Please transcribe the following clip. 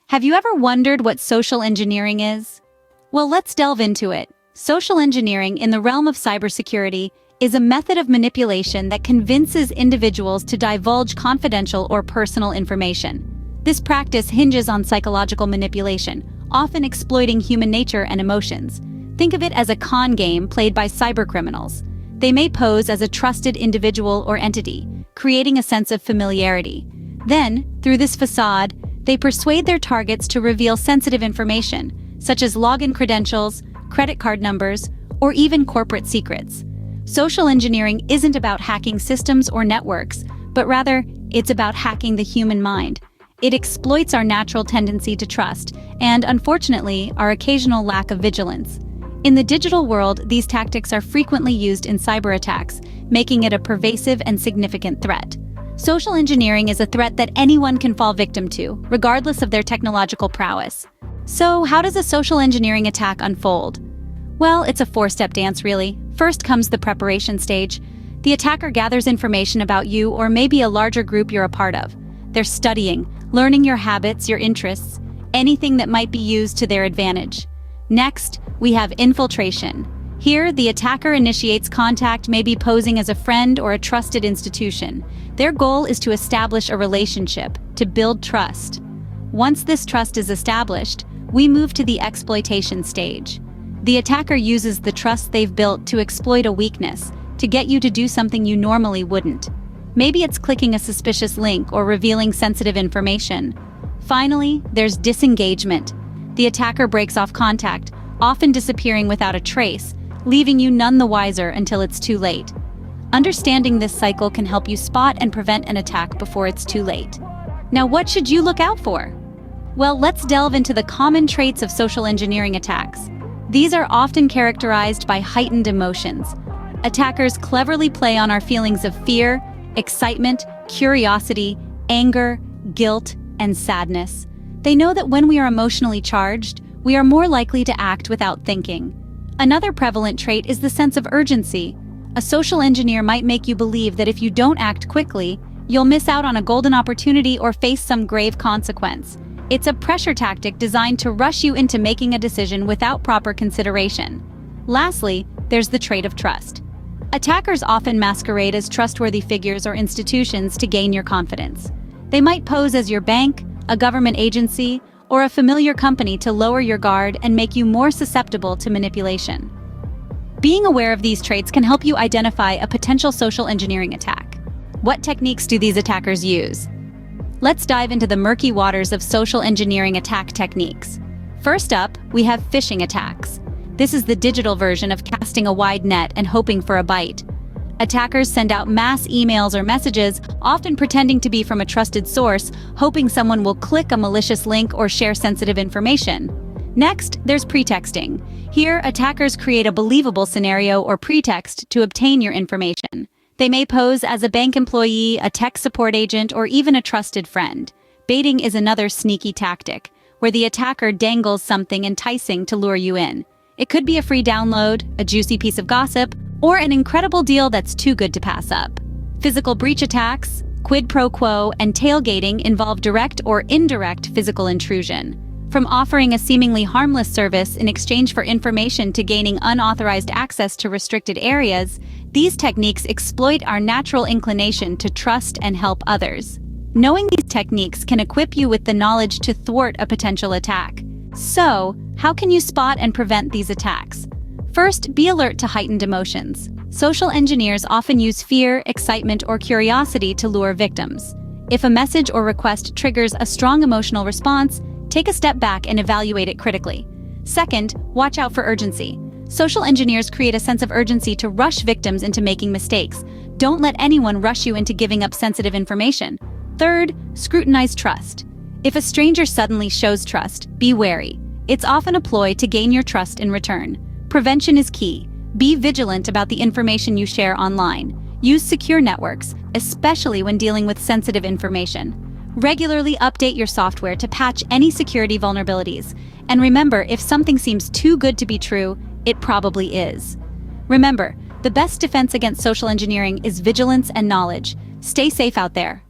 Have you ever wondered what social engineering is? Well, let's delve into it. Social engineering in the realm of cybersecurity is a method of manipulation that convinces individuals to divulge confidential or personal information. This practice hinges on psychological manipulation, often exploiting human nature and emotions. Think of it as a con game played by cybercriminals. They may pose as a trusted individual or entity, creating a sense of familiarity. Then, through this facade, they persuade their targets to reveal sensitive information, such as login credentials, credit card numbers, or even corporate secrets. Social engineering isn't about hacking systems or networks, but rather, it's about hacking the human mind. It exploits our natural tendency to trust, and unfortunately, our occasional lack of vigilance. In the digital world, these tactics are frequently used in cyber attacks, making it a pervasive and significant threat. Social engineering is a threat that anyone can fall victim to, regardless of their technological prowess. So, how does a social engineering attack unfold? Well, it's a four-step dance, really. First comes the preparation stage. The attacker gathers information about you or maybe a larger group you're a part of. They're studying, learning your habits, your interests, anything that might be used to their advantage. Next, we have infiltration. Here, the attacker initiates contact, maybe posing as a friend or a trusted institution. Their goal is to establish a relationship, to build trust. Once this trust is established, we move to the exploitation stage. The attacker uses the trust they've built to exploit a weakness, to get you to do something you normally wouldn't. Maybe it's clicking a suspicious link or revealing sensitive information. Finally, there's disengagement. The attacker breaks off contact, often disappearing without a trace, leaving you none the wiser until it's too late. Understanding this cycle can help you spot and prevent an attack before it's too late. Now, what should you look out for? Well, let's delve into the common traits of social engineering attacks. These are often characterized by heightened emotions. Attackers cleverly play on our feelings of fear, excitement, curiosity, anger, guilt, and sadness. They know that when we are emotionally charged, we are more likely to act without thinking. Another prevalent trait is the sense of urgency. A social engineer might make you believe that if you don't act quickly, you'll miss out on a golden opportunity or face some grave consequence. It's a pressure tactic designed to rush you into making a decision without proper consideration. Lastly, there's the trait of trust. Attackers often masquerade as trustworthy figures or institutions to gain your confidence. They might pose as your bank, a government agency, or a familiar company to lower your guard and make you more susceptible to manipulation. Being aware of these traits can help you identify a potential social engineering attack. What techniques do these attackers use? Let's dive into the murky waters of social engineering attack techniques. First up, we have phishing attacks. This is the digital version of casting a wide net and hoping for a bite. Attackers send out mass emails or messages, often pretending to be from a trusted source, hoping someone will click a malicious link or share sensitive information. Next, there's pretexting. Here, attackers create a believable scenario or pretext to obtain your information. They may pose as a bank employee, a tech support agent, or even a trusted friend. Baiting is another sneaky tactic, where the attacker dangles something enticing to lure you in. It could be a free download, a juicy piece of gossip, or an incredible deal that's too good to pass up. Physical breach attacks, quid pro quo, and tailgating involve direct or indirect physical intrusion. From offering a seemingly harmless service in exchange for information to gaining unauthorized access to restricted areas, these techniques exploit our natural inclination to trust and help others. Knowing these techniques can equip you with the knowledge to thwart a potential attack. So, how can you spot and prevent these attacks? First, be alert to heightened emotions. Social engineers often use fear, excitement, or curiosity to lure victims. If a message or request triggers a strong emotional response, take a step back and evaluate it critically. Second, watch out for urgency. Social engineers create a sense of urgency to rush victims into making mistakes. Don't let anyone rush you into giving up sensitive information. Third, scrutinize trust. If a stranger suddenly shows trust, be wary. It's often a ploy to gain your trust in return. Prevention is key. Be vigilant about the information you share online. Use secure networks, especially when dealing with sensitive information. Regularly update your software to patch any security vulnerabilities. And remember, if something seems too good to be true, it probably is. Remember, the best defense against social engineering is vigilance and knowledge. Stay safe out there.